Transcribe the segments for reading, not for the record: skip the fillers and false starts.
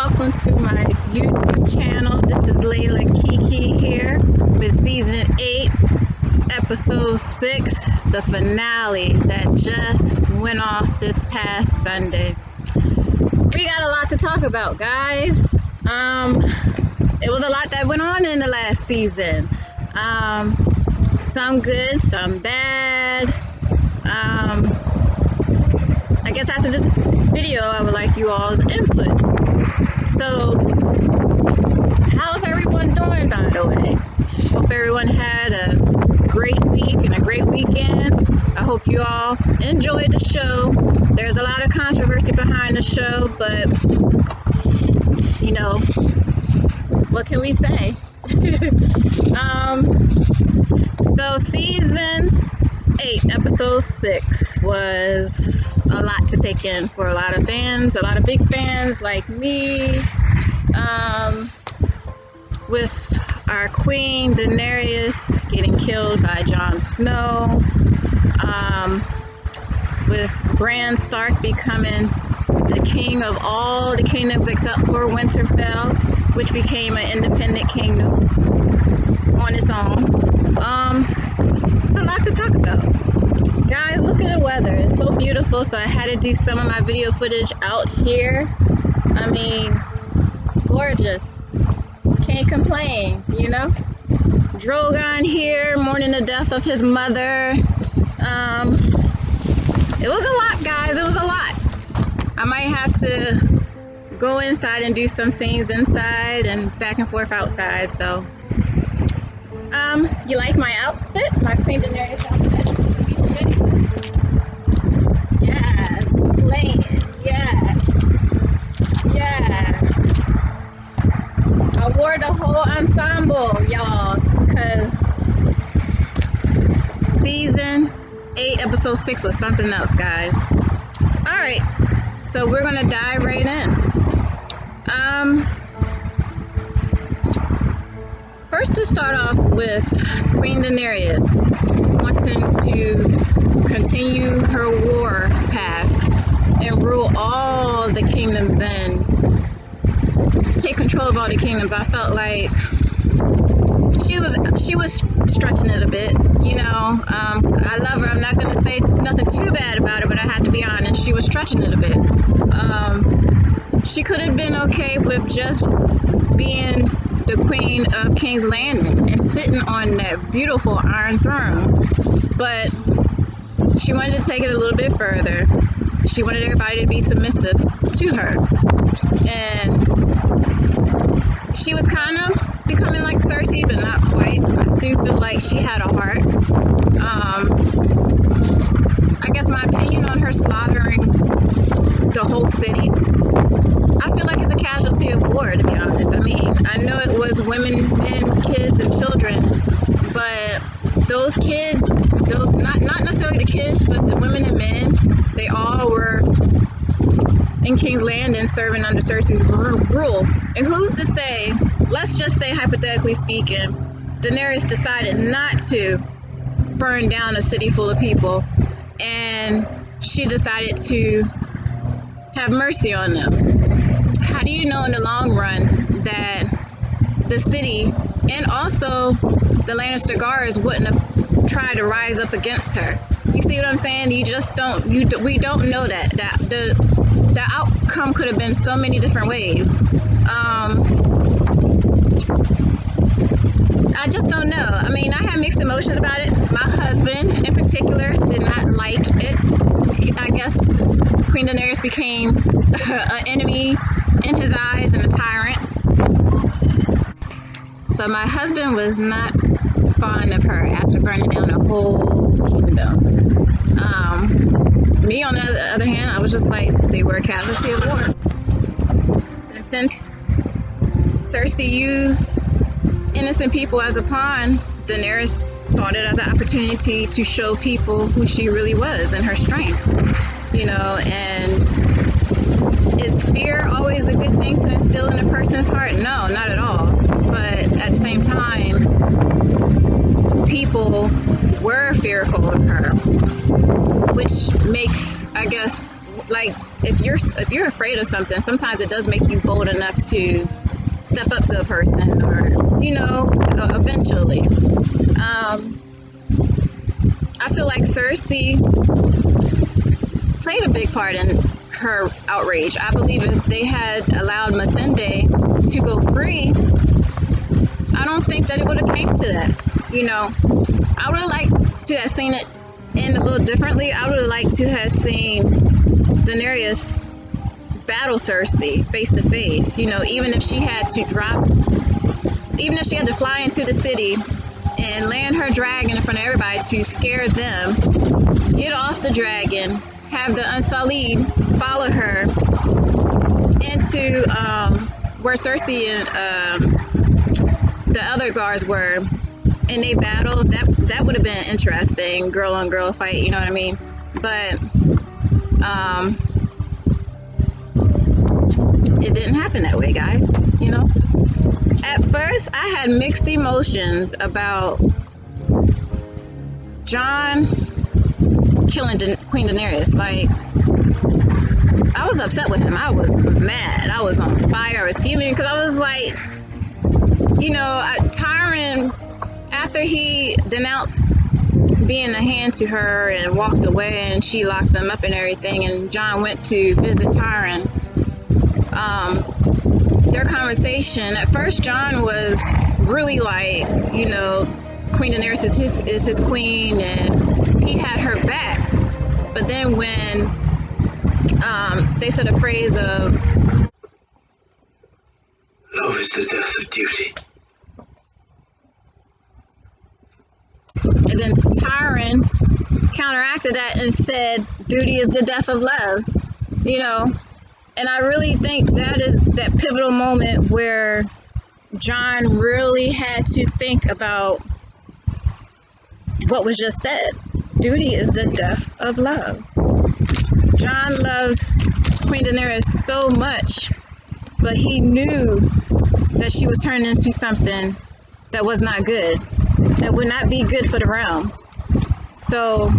welcome to my YouTube channel. This is Layla Kiki here with season 8, episode 6, the finale that just went off this past Sunday. We got a lot to talk about, guys. It was a lot that went on in the last season. Some good, some bad. I guess after this video, I would like you all's input. So, how's everyone doing, by the way? Hope everyone had a great week and a great weekend. I hope you all enjoyed the show. There's a lot of controversy behind the show, but, you know, what can we say? So, season 8, episode 6 was a lot to take in for a lot of fans, a lot of big fans like me, with our queen Daenerys getting killed by Jon Snow, with Bran Stark becoming the king of all the kingdoms except for Winterfell, which became an independent kingdom on its own. It's a lot to talk about. Guys, look at the weather. It's so beautiful, so I had to do some of my video footage out here. I mean, gorgeous. Can't complain, you know? Drogon here, mourning the death of his mother. It was a lot, guys. It was a lot. I might have to go inside and do some scenes inside and back and forth outside, so. You like my outfit? My Queen Daenerys outfit? Yes, playing. Yes. Yes. I wore the whole ensemble, y'all, because season 8, episode 6 was something else, guys. Alright, so we're going to dive right in. First, to start off with Queen Daenerys wanting to continue her war path and rule all the kingdoms and take control of all the kingdoms. I felt like she was stretching it a bit, you know. I love her. I'm not going to say nothing too bad about her, but I have to be honest. She was stretching it a bit. She could have been okay with just being the queen of King's Landing and sitting on that beautiful iron throne, but she wanted to take it a little bit further. She wanted everybody to be submissive to her, and she was kind of becoming like Cersei, but not quite. I still feel like she had a heart. I guess my opinion on her slaughtering the whole city, I feel like it's a casualty of war, to be honest. I mean, I know it was women, men, kids, and children, but those kids, those not necessarily the kids, but the women and men, they all were in King's Landing serving under Cersei's rule. And who's to say, let's just say hypothetically speaking, Daenerys decided not to burn down a city full of people, and she decided to have mercy on them. How do you know in the long run that the city and also the Lannister guards wouldn't have tried to rise up against her? You see what I'm saying? You just don't. We don't know that the outcome could have been so many different ways. I just don't know. I mean, I have mixed emotions about it. My husband, in particular, did not like it. I guess Queen Daenerys became an enemy in his eyes and a tyrant. So my husband was not fond of her after burning down a whole kingdom. Me, on the other hand, I was just like, they were a casualty of war. And since Cersei used innocent people as a pawn, Daenerys saw it as an opportunity to show people who she really was and her strength, you know. And is fear always a good thing to instill in a person's heart? No, not at all. But at the same time, people were fearful of her, which makes, I guess, like if you're afraid of something, sometimes it does make you bold enough to step up to a person, or eventually. I feel like Cersei played a big part in her outrage. I believe if they had allowed Missandei to go free, I don't think that it would have came to that. I would have liked to have seen it end a little differently. I would have liked to have seen Daenerys battle Cersei face to face. Even if she had to fly into the city and land her dragon in front of everybody to scare them, get off the dragon, have the Unsullied follow her into where Cersei and the other guards were, and they battled. That would have been interesting, girl on girl fight. You know what I mean? But it didn't happen that way, guys. At first, I had mixed emotions about Jon killing Queen Daenerys. Like, I was upset with him. I was mad. I was on fire. I was fuming because I was like, Tyrion, after he denounced being a hand to her and walked away and she locked them up and everything, and Jon went to visit Tyrion, their conversation, at first Jon was really like, Queen Daenerys is his queen and he had her back. But then when they said a phrase of, love is the death of duty. And then Tyrion counteracted that and said, duty is the death of love, And I really think that is that pivotal moment where Jon really had to think about what was just said. Duty is the death of love. Jon loved Queen Daenerys so much, but he knew that she was turning into something that was not good, that would not be good for the realm. So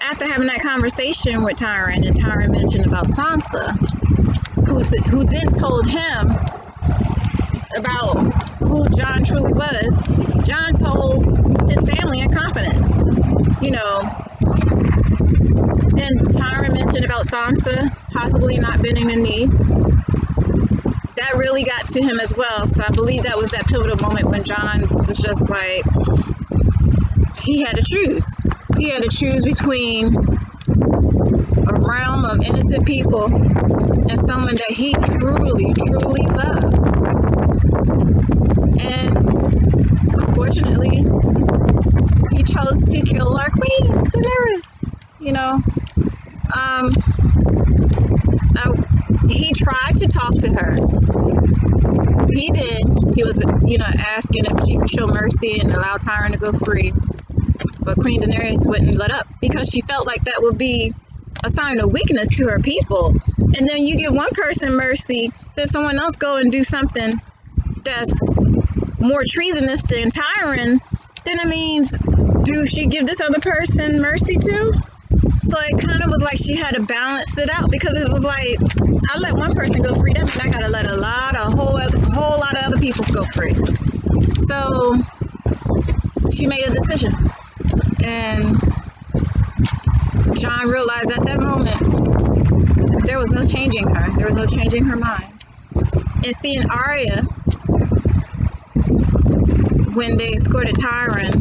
after having that conversation with Tyrion, and Tyrion mentioned about Sansa, who then told him about who Jon truly was, Jon told his family in confidence. Then Tyrion mentioned about Sansa possibly not bending the knee. That really got to him as well. So I believe that was that pivotal moment when Jon was just like, he had to choose. He had to choose between a realm of innocent people and someone that he truly, truly loved. And unfortunately, he chose to kill our queen, Daenerys. He tried to talk to her. He did. He was, asking if she could show mercy and allow Tyrion to go free. But Queen Daenerys wouldn't let up because she felt like that would be a sign of weakness to her people. And then you give one person mercy, then someone else go and do something that's more treasonous than Tyrion, then it means, do she give this other person mercy too? So it kind of was like she had to balance it out, because it was like, I let one person go free, that means I gotta let a whole lot of other people go free. So she made a decision, and Jon realized at that moment there was no changing her. There was no changing her mind. And seeing Arya, when they escorted Tyrion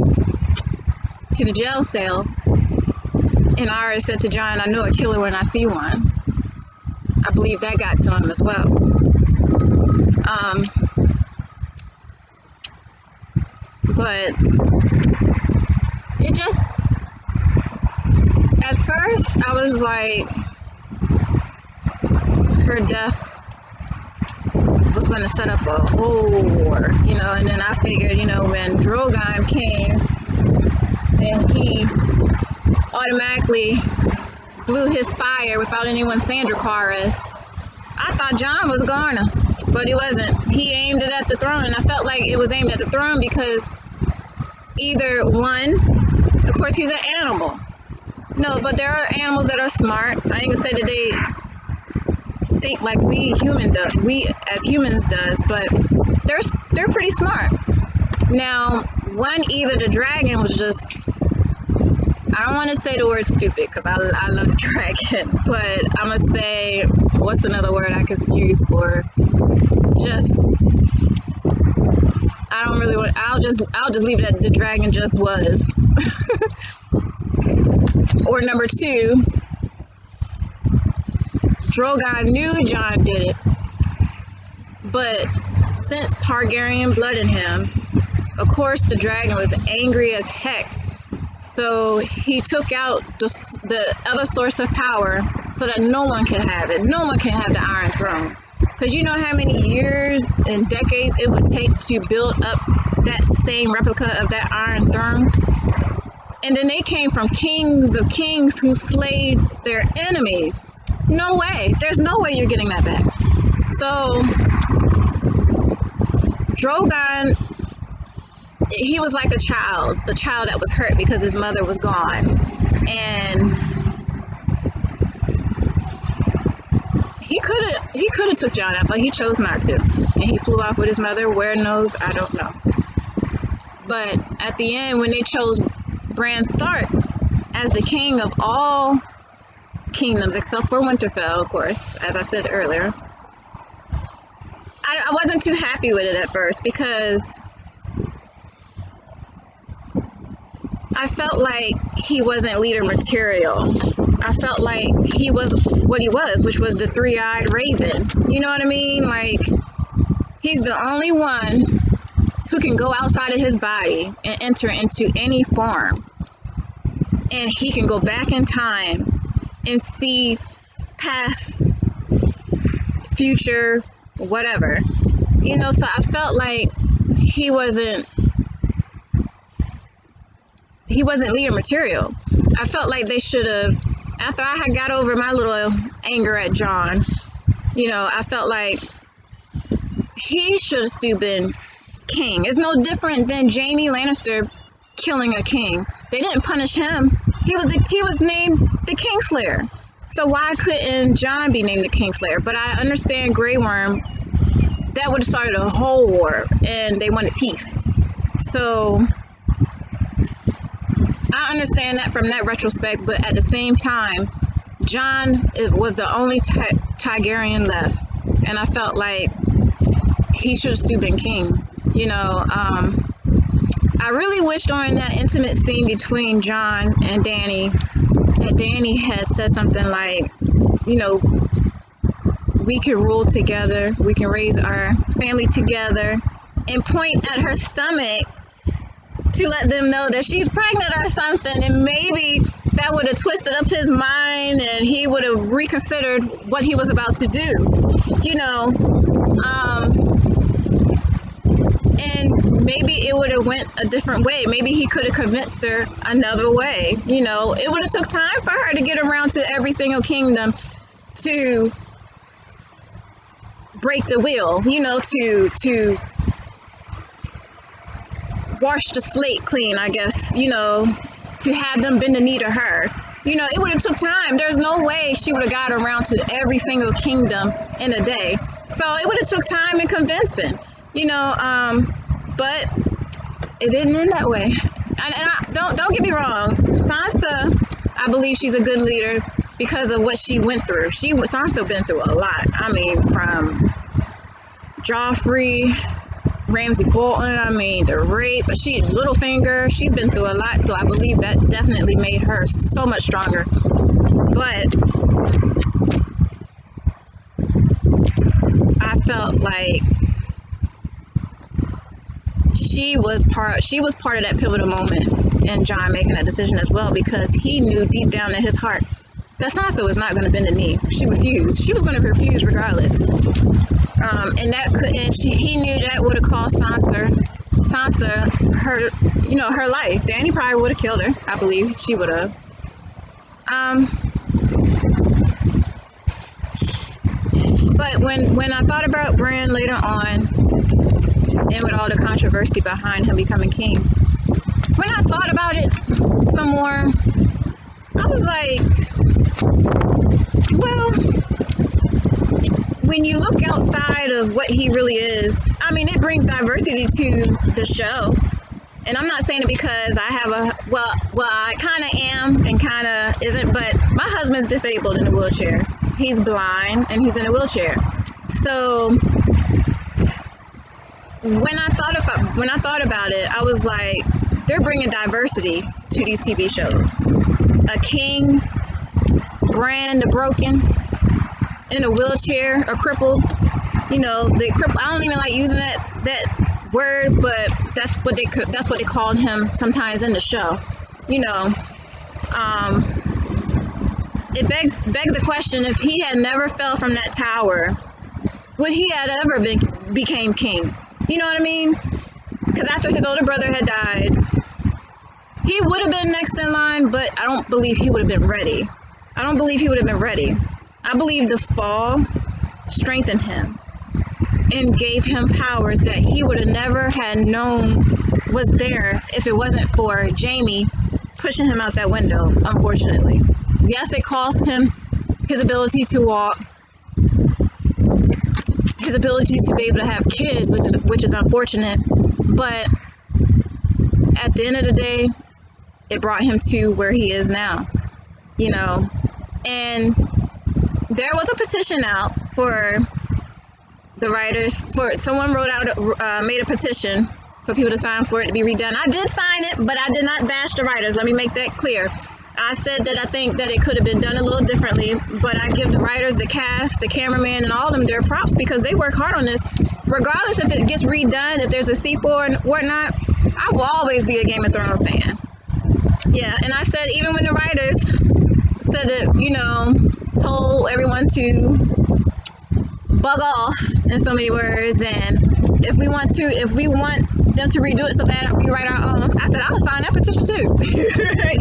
to the jail cell, and Arya said to Jon, I know a killer when I see one. I believe that got to him as well. But it just, at first I was like, her death was going to set up a whole war, and then I figured, when Drogon came and he automatically blew his fire without anyone saying Dracarys, I thought Jon was gonna, but it wasn't. He aimed it at the throne, and I felt like it was aimed at the throne because either one, of course he's an animal, No, but there are animals that are smart. I ain't gonna say that they think like we as humans does, but they're pretty smart. Now, either the dragon was just, I don't want to say the word stupid because I love the dragon, but I'm gonna say, what's another word I could use for just, I don't really want, I'll just leave it at the dragon just was. Or number two, Drogon knew Jon did it, but since Targaryen blood in him, of course the dragon was angry as heck. So he took out the other source of power so that no one can have it. No one can have the Iron Throne. Because you know how many years and decades it would take to build up that same replica of that Iron Throne? And then they came from kings of kings who slayed their enemies. No way. There's no way you're getting that back. So Drogon, he was like the child that was hurt because his mother was gone. And he could have took Jon out, but he chose not to. And he flew off with his mother. Where knows? I don't know. But at the end, when they chose Bran Stark as the king of all kingdoms except for Winterfell, of course, as I said earlier, I wasn't too happy with it at first because I felt like he wasn't leader material. I felt like he was what he was, which was the three-eyed raven. You know what I mean? Like, he's the only one who can go outside of his body and enter into any form. And he can go back in time and see past, future, whatever. You know, so I felt like he wasn't leader material. I felt like they should have, after I had got over my little anger at Jon, you know, I felt like he should have still been king. It's no different than Jaime Lannister killing a king. They didn't punish him. He was named the Kingslayer. So why couldn't Jon be named the Kingslayer? But I understand Grey Worm, that would have started a whole war, and they wanted peace. So I understand that from that retrospect, but at the same time, Jon was the only Targaryen left, and I felt like he should have still been king. You know, I really wish during that intimate scene between Jon and Dany that Dany had said something like, you know, we can rule together, we can raise our family together, and point at her stomach to let them know that she's pregnant or something, and maybe that would have twisted up his mind and he would have reconsidered what he was about to do, you know. And maybe it would have went a different way. Maybe he could have convinced her another way, you know. It would have took time for her to get around to every single kingdom to break the wheel, you know, to wash the slate clean, I guess, you know, to have them bend the knee to her. You know, it would have took time. There's no way she would have got around to every single kingdom in a day. So it would have took time and convincing, you know, but it didn't end that way. And don't get me wrong, Sansa, I believe she's a good leader because of what she went through. Sansa been through a lot. I mean, from Joffrey, Ramsay Bolton, I mean, the rape, but Littlefinger, she's been through a lot, so I believe that definitely made her so much stronger. But I felt like she was part of that pivotal moment in Jon making that decision as well, because he knew deep down in his heart that Sansa was not going to bend the knee. She refused. She was going to refuse regardless. He knew that would have cost Sansa her life. Dany probably would have killed her. I believe she would have. But when I thought about Bran later on, and with all the controversy behind him becoming king, when I thought about it some more, I was like, well, when you look outside of what he really is, I mean, it brings diversity to the show. And I'm not saying it because I have I kind of am and kind of isn't, but my husband's disabled in a wheelchair. He's blind and he's in a wheelchair. So when I thought about it, I was like, they're bringing diversity to these TV shows. A king, Bran the broken, in a wheelchair, or crippled. You know, the crippled. I don't even like using that word, but that's what they called him sometimes in the show. You know, it begs the question: if he had never fell from that tower, would he have ever became king? You know what I mean? Because after his older brother had died, he would have been next in line, but I don't believe he would have been ready. I believe the fall strengthened him and gave him powers that he would have never had known was there if it wasn't for Jaime pushing him out that window, unfortunately. Yes, it cost him his ability to walk, his ability to be able to have kids, which is unfortunate, but at the end of the day, it brought him to where he is now, you know. And there was a petition out for the writers, someone made a petition for people to sign for it to be redone. I did sign it, but I did not bash the writers. Let me make that clear. I said that I think that it could have been done a little differerly, but I give the writers, the cast, the cameraman, and all of them their props because they work hard on this. Regardless if it gets redone, if there's a sequel or whatnot, I will always be a Game of Thrones fan. Yeah, and I said even when the writers said that, you know, told everyone to bug off in so many words, and if we want them to redo it so bad we write our own, I said I'll sign that petition too.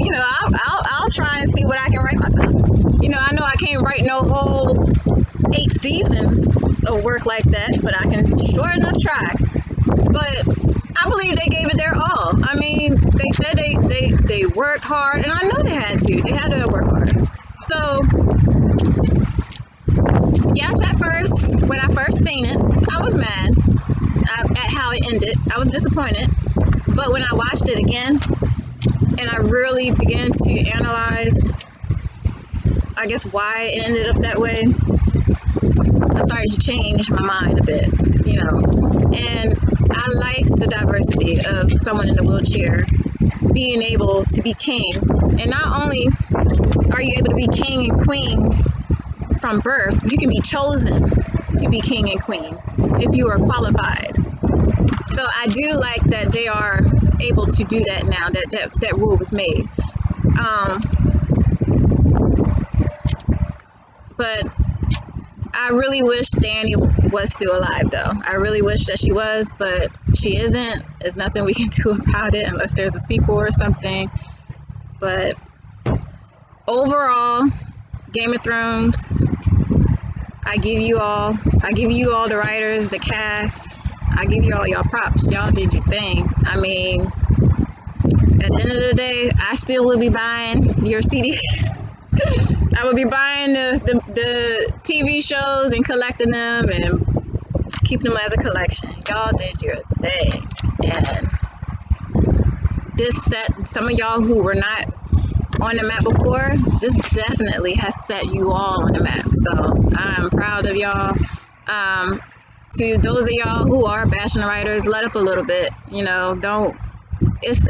You know, I'll try and see what I can write myself. You know I can't write no whole 8 seasons of work like that, but I can sure enough try. But I believe they gave it their all. I mean, they said they worked hard, and I know they had to work hard. So yes, at first, when I first seen it, I was mad at how it ended. I was disappointed. But when I watched it again, and I really began to analyze, I guess, why it ended up that way, I started to change my mind a bit, you know. And I like the diversity of someone in a wheelchair being able to be king. And not only are you able to be king and queen from birth, you can be chosen to be king and queen if you are qualified. So I do like that they are able to do that now, that rule was made. But I really wish Dany was still alive, though. I really wish that she was, but she isn't. There's nothing we can do about it unless there's a sequel or something. But overall, Game of Thrones, I give you all the writers, the cast, I give you all y'all props. Y'all did your thing. I mean, at the end of the day, I still will be buying your CDs. I will be buying the TV shows and collecting them and keeping them as a collection. Y'all did your thing. And this set some of y'all who were not on the map before, this definitely has set you all on the map. So I'm proud of y'all. To those of y'all who are bashing the writers, let up a little bit. You know, don't. It's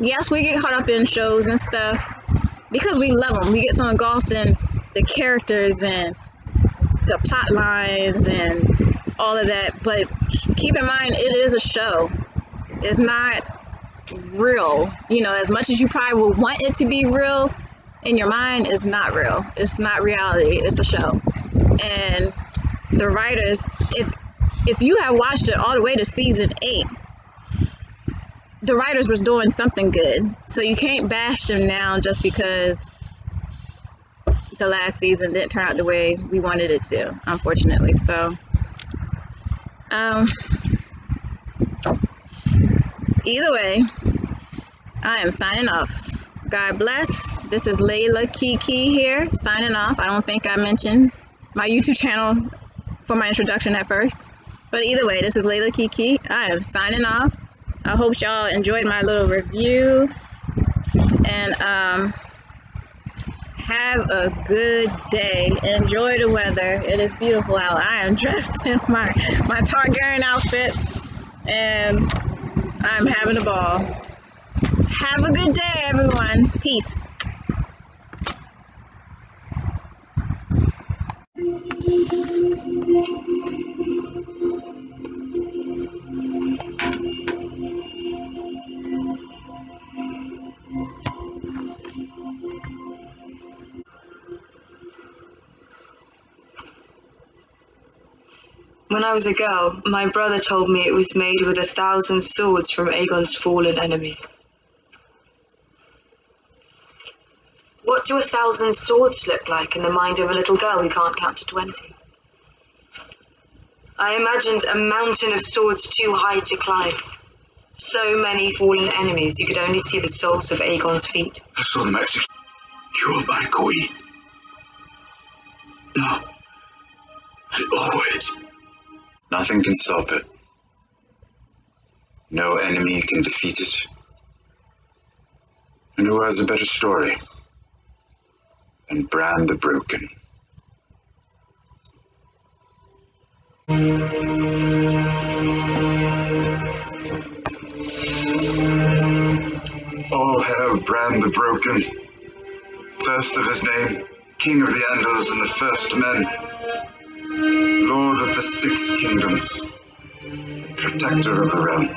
yes, we get caught up in shows and stuff because we love them. We get so engulfed in the characters and the plot lines and all of that. But keep in mind, it is a show. It's not real. You know, as much as you probably would want it to be real, in your mind, it's not real. It's not reality. It's a show. And the writers, if you have watched it all the way to season 8, the writers was doing something good. So you can't bash them now just because the last season didn't turn out the way we wanted it to, unfortunately. So either way, I am signing off. God bless. This is Layla Kiki here, signing off. I don't think I mentioned my YouTube channel for my introduction at first. But either way, this is Layla Kiki. I am signing off. I hope y'all enjoyed my little review. And have a good day. Enjoy the weather. It is beautiful out. I am dressed in my Targaryen outfit. And I'm having a ball. Have a good day, everyone. Peace. When I was a girl, my brother told me it was made with 1,000 swords from Aegon's fallen enemies. What do 1,000 swords look like in the mind of a little girl who can't count to 20? I imagined a mountain of swords too high to climb. So many fallen enemies, you could only see the soles of Aegon's feet. I saw them execute. You're my queen. Now and always. Nothing can stop it. No enemy can defeat it. And who has a better story than Bran the Broken? All hail Bran the Broken, first of his name, King of the Andals and the First Men, Lord of the Six Kingdoms, Protector of the Realm.